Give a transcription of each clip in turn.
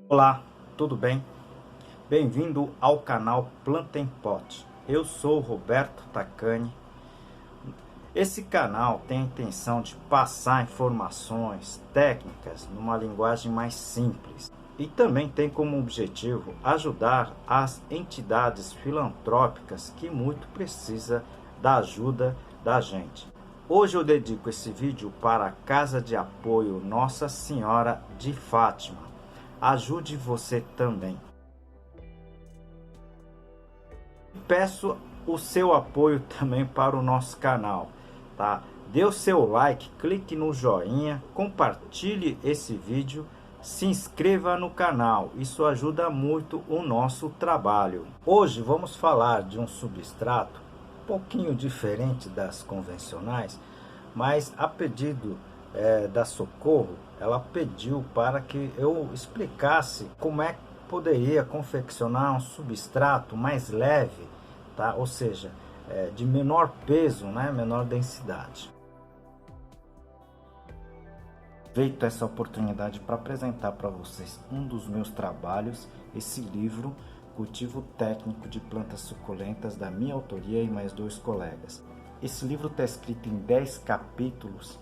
Olá, tudo bem? Bem-vindo ao canal Planta em Pote. Eu sou Roberto Tacani. Esse canal tem a intenção de passar informações técnicas numa linguagem mais simples e também tem como objetivo ajudar as entidades filantrópicas que muito precisa da ajuda da gente. Hoje eu dedico esse vídeo para a Casa de Apoio Nossa Senhora de Fátima. Ajude você também. Peço o seu apoio também para o nosso canal, tá? Dê o seu like, clique no joinha, compartilhe esse vídeo, se inscreva no canal, isso ajuda muito o nosso trabalho. Hoje vamos falar de um substrato um pouquinho diferente das convencionais, mas a pedido da Socorro, ela pediu para que eu explicasse como é que poderia confeccionar um substrato mais leve, tá? Ou seja, de menor peso, né? Menor densidade. Aproveito essa oportunidade para apresentar para vocês um dos meus trabalhos, esse livro Cultivo Técnico de Plantas Suculentas, da minha autoria e mais 2 colegas. Esse livro está escrito em 10 capítulos,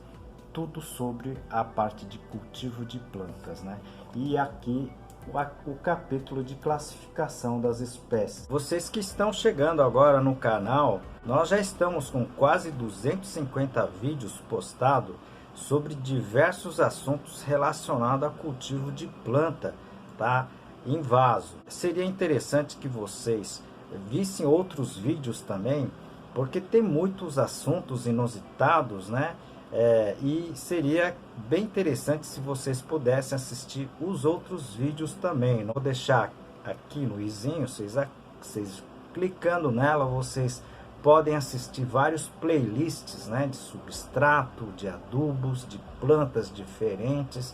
tudo sobre a parte de cultivo de plantas, né? E aqui o capítulo de classificação das espécies. Vocês que estão chegando agora no canal, nós já estamos com quase 250 vídeos postados sobre diversos assuntos relacionados a cultivo de planta, tá? Em vaso. Seria interessante que vocês vissem outros vídeos também, porque tem muitos assuntos inusitados, né? E seria bem interessante se vocês pudessem assistir os outros vídeos também. Vou deixar aqui no izinho, vocês clicando nela, vocês podem assistir vários playlists, né, de substrato, de adubos, de plantas diferentes,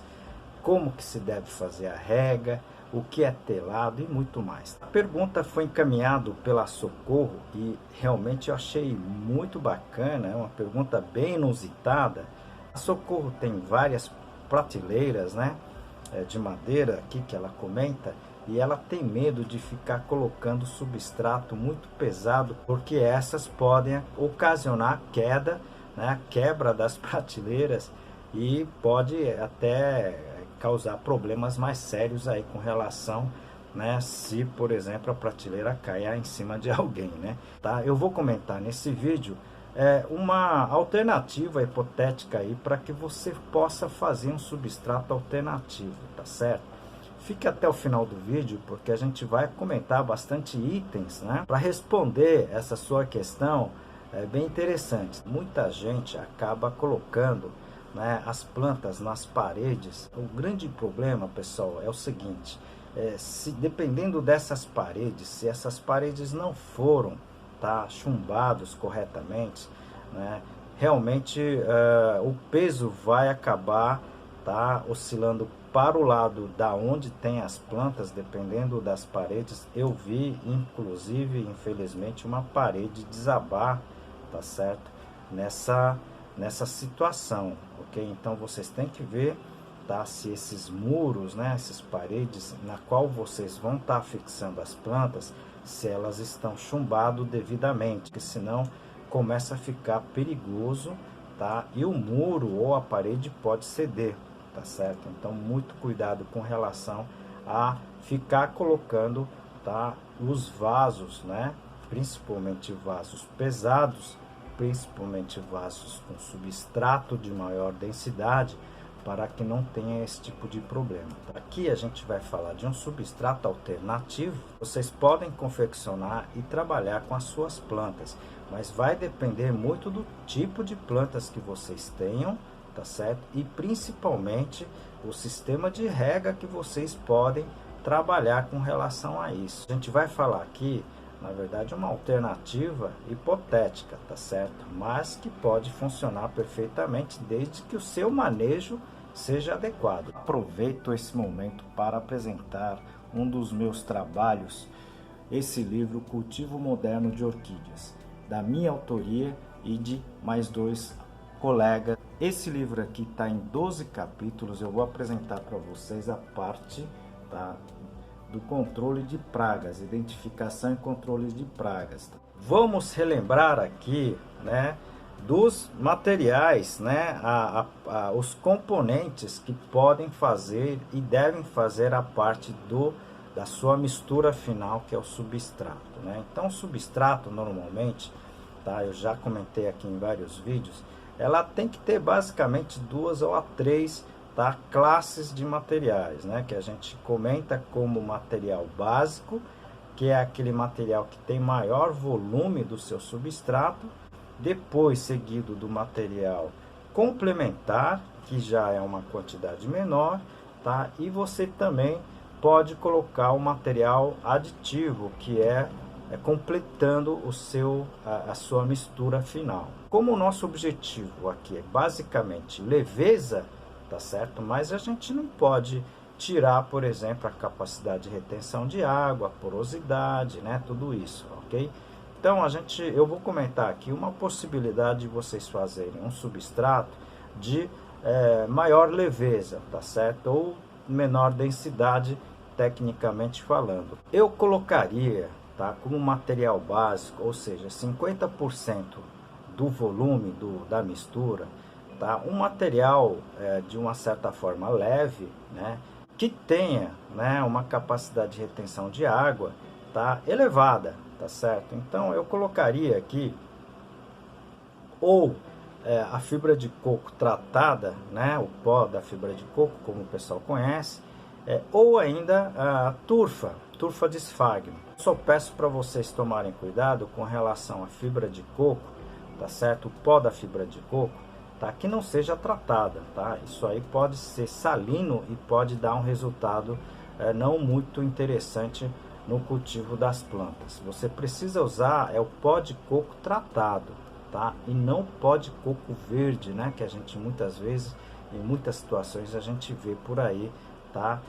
como que se deve fazer a rega, o que é telado e muito mais. A pergunta foi encaminhada pela Socorro e realmente eu achei muito bacana, é uma pergunta bem inusitada. A Socorro tem várias prateleiras, né, de madeira aqui que ela comenta, e ela tem medo de ficar colocando substrato muito pesado, porque essas podem ocasionar queda, né, quebra das prateleiras, e pode até causar problemas mais sérios aí com relação, né, se por exemplo a prateleira cair em cima de alguém, né, tá? Eu vou comentar nesse vídeo uma alternativa hipotética aí para que você possa fazer um substrato alternativo, tá certo? Fique até o final do vídeo, porque a gente vai comentar bastante itens, né, para responder essa sua questão. É bem interessante. Muita gente acaba colocando, né, as plantas nas paredes. O grande problema, pessoal, é o seguinte: se dependendo dessas paredes, se essas paredes não foram, tá, chumbados corretamente, né, realmente o peso vai acabar, tá, oscilando para o lado da onde tem as plantas, dependendo das paredes. Eu vi, inclusive, infelizmente, uma parede desabar, tá certo? Nessa situação, ok? Então vocês têm que ver, tá, se esses muros, né, essas paredes na qual vocês vão estar fixando as plantas, se elas estão chumbado devidamente, porque senão começa a ficar perigoso, tá? E o muro ou a parede pode ceder, tá certo? Então muito cuidado com relação a ficar colocando, tá, os vasos, né, principalmente vasos pesados, principalmente vasos com substrato de maior densidade, para que não tenha esse tipo de problema. Aqui a gente vai falar de um substrato alternativo. Vocês podem confeccionar e trabalhar com as suas plantas, mas vai depender muito do tipo de plantas que vocês tenham, tá certo? E principalmente o sistema de rega que vocês podem trabalhar com relação a isso. A gente vai falar aqui, na verdade, uma alternativa hipotética, tá certo? Mas que pode funcionar perfeitamente desde que o seu manejo seja adequado. Aproveito esse momento para apresentar um dos meus trabalhos, esse livro Cultivo Moderno de Orquídeas, da minha autoria e de mais 2 colegas. Esse livro aqui está em 12 capítulos. Eu vou apresentar para vocês a parte tá? Do controle de pragas, identificação e controle de pragas. Tá? Vamos relembrar aqui, né, dos materiais, né, os componentes que podem fazer e devem fazer a parte da sua mistura final, que é o substrato, né? Então, o substrato normalmente, tá, eu já comentei aqui em vários vídeos, ela tem que ter basicamente 2 ou 3, tá, classes de materiais, né, que a gente comenta como material básico, que é aquele material que tem maior volume do seu substrato, depois seguido do material complementar, que já é uma quantidade menor, tá? E você também pode colocar o material aditivo, que é completando a sua mistura final. Como o nosso objetivo aqui é basicamente leveza, tá certo? Mas a gente não pode tirar, por exemplo, a capacidade de retenção de água, a porosidade, né? Tudo isso, ok? Então, eu vou comentar aqui uma possibilidade de vocês fazerem um substrato de maior leveza, tá certo? Ou menor densidade, tecnicamente falando. Eu colocaria, tá, como material básico, ou seja, 50% do volume da mistura, tá, um material de uma certa forma leve, né, que tenha, né, uma capacidade de retenção de água, tá, elevada. Tá certo? Então eu colocaria aqui ou a fibra de coco tratada, né, o pó da fibra de coco, como o pessoal conhece, ou ainda a turfa de esfagno. Só peço para vocês tomarem cuidado com relação à fibra de coco, tá certo? O pó da fibra de coco, tá, que não seja tratada, tá? Isso aí pode ser salino e pode dar um resultado não muito interessante no cultivo das plantas. Você precisa usar o pó de coco tratado, tá? E não pó de coco verde, né? Que a gente muitas vezes, em muitas situações, a gente vê por aí, tá?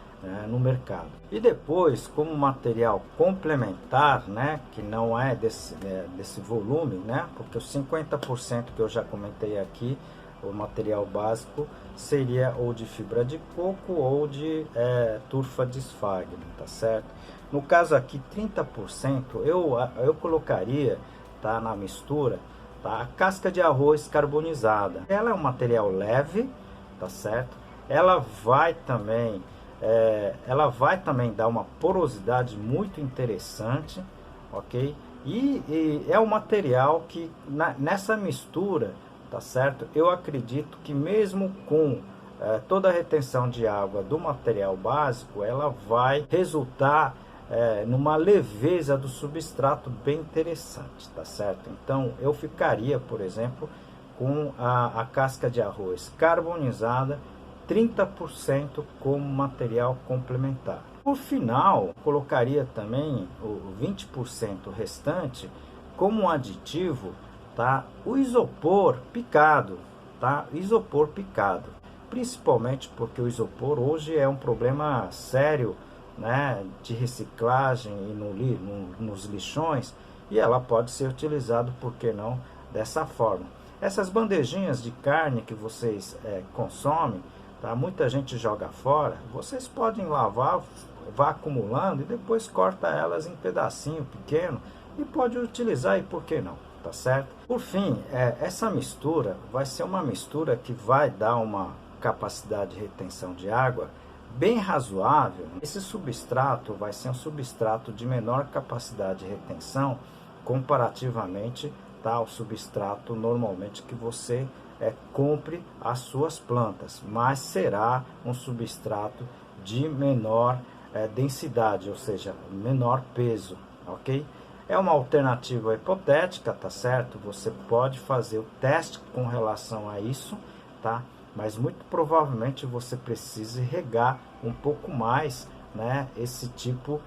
No mercado. E depois, como material complementar, né? Que não é desse volume, né? Porque os 50% que eu já comentei aqui, o material básico seria ou de fibra de coco ou de turfa de esfagno, tá certo? No caso aqui, 30% eu colocaria, tá, na mistura, tá, a casca de arroz carbonizada. Ela é um material leve, tá certo? Ela vai também dar uma porosidade muito interessante, ok? E é um material que nessa mistura, tá certo? Eu acredito que mesmo com toda a retenção de água do material básico, ela vai resultar numa leveza do substrato bem interessante, tá certo? Então eu ficaria, por exemplo, com a casca de arroz carbonizada, 30% como material complementar. Por final, colocaria também o 20% restante como um aditivo, tá? O isopor picado, tá? Isopor picado, principalmente porque o isopor hoje é um problema sério, né, de reciclagem e nos lixões, e ela pode ser utilizada, por que não, dessa forma. Essas bandejinhas de carne que vocês consomem, tá, muita gente joga fora, vocês podem lavar, vá acumulando e depois corta elas em pedacinho pequeno e pode utilizar, e por que não, tá certo? Por fim, essa mistura vai ser uma mistura que vai dar uma capacidade de retenção de água bem razoável. Esse substrato vai ser um substrato de menor capacidade de retenção comparativamente, tá, ao substrato normalmente que você compre as suas plantas, mas será um substrato de menor densidade, ou seja, menor peso, ok? É uma alternativa hipotética, tá certo? Você pode fazer o teste com relação a isso, tá? Mas muito provavelmente você precise regar um pouco mais, né, esse tipo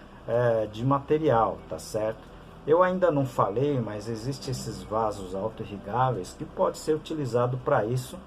de material, tá certo? Eu ainda não falei, mas existem esses vasos auto-irrigáveis que pode ser utilizado para isso.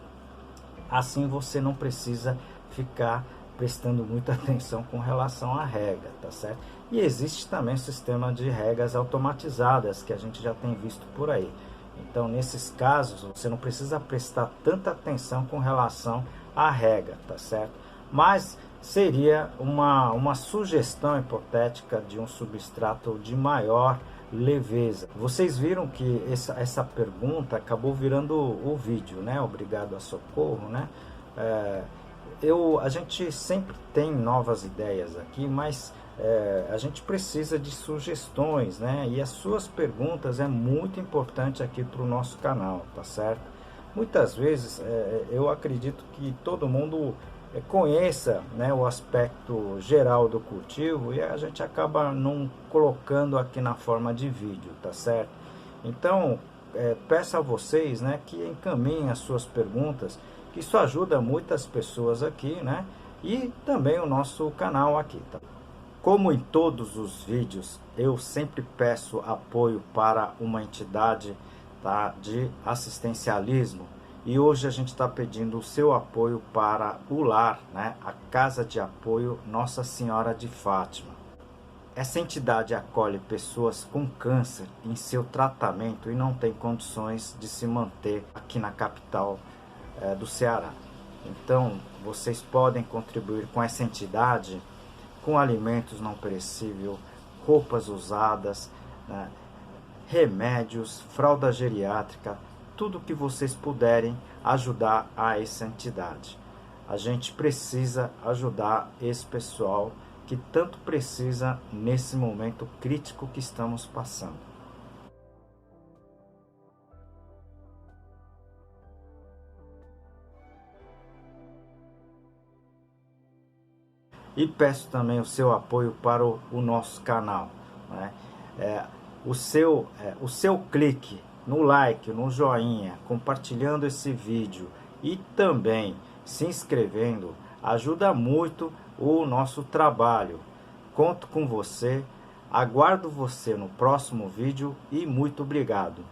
Assim você não precisa ficar prestando muita atenção com relação à rega, tá certo? E existe também o sistema de regas automatizadas que a gente já tem visto por aí. Então, nesses casos, você não precisa prestar tanta atenção com relação à rega, tá certo? Mas seria uma sugestão hipotética de um substrato de maior leveza. Vocês viram que essa pergunta acabou virando o vídeo, né? Obrigado a Socorro, né? A gente sempre tem novas ideias aqui, mas a gente precisa de sugestões, né? E as suas perguntas é muito importante aqui para o nosso canal, tá certo? Muitas vezes eu acredito que todo mundo conheça, né, o aspecto geral do cultivo e a gente acaba não colocando aqui na forma de vídeo, tá certo? Então, peço a vocês, né, que encaminhem as suas perguntas, que isso ajuda muitas pessoas aqui, né, e também o nosso canal aqui, tá? Como em todos os vídeos, eu sempre peço apoio para uma entidade, tá, de assistencialismo. E hoje a gente está pedindo o seu apoio para o lar, né, a Casa de Apoio Nossa Senhora de Fátima. Essa entidade acolhe pessoas com câncer em seu tratamento e não tem condições de se manter aqui na capital do Ceará. Então, vocês podem contribuir com essa entidade com alimentos não perecíveis, roupas usadas, né, remédios, fralda geriátrica, tudo que vocês puderem ajudar a essa entidade. A gente precisa ajudar esse pessoal que tanto precisa nesse momento crítico que estamos passando. E peço também o seu apoio para o nosso canal, né? O seu clique no like, no joinha, compartilhando esse vídeo e também se inscrevendo ajuda muito o nosso trabalho. Conto com você, aguardo você no próximo vídeo e muito obrigado.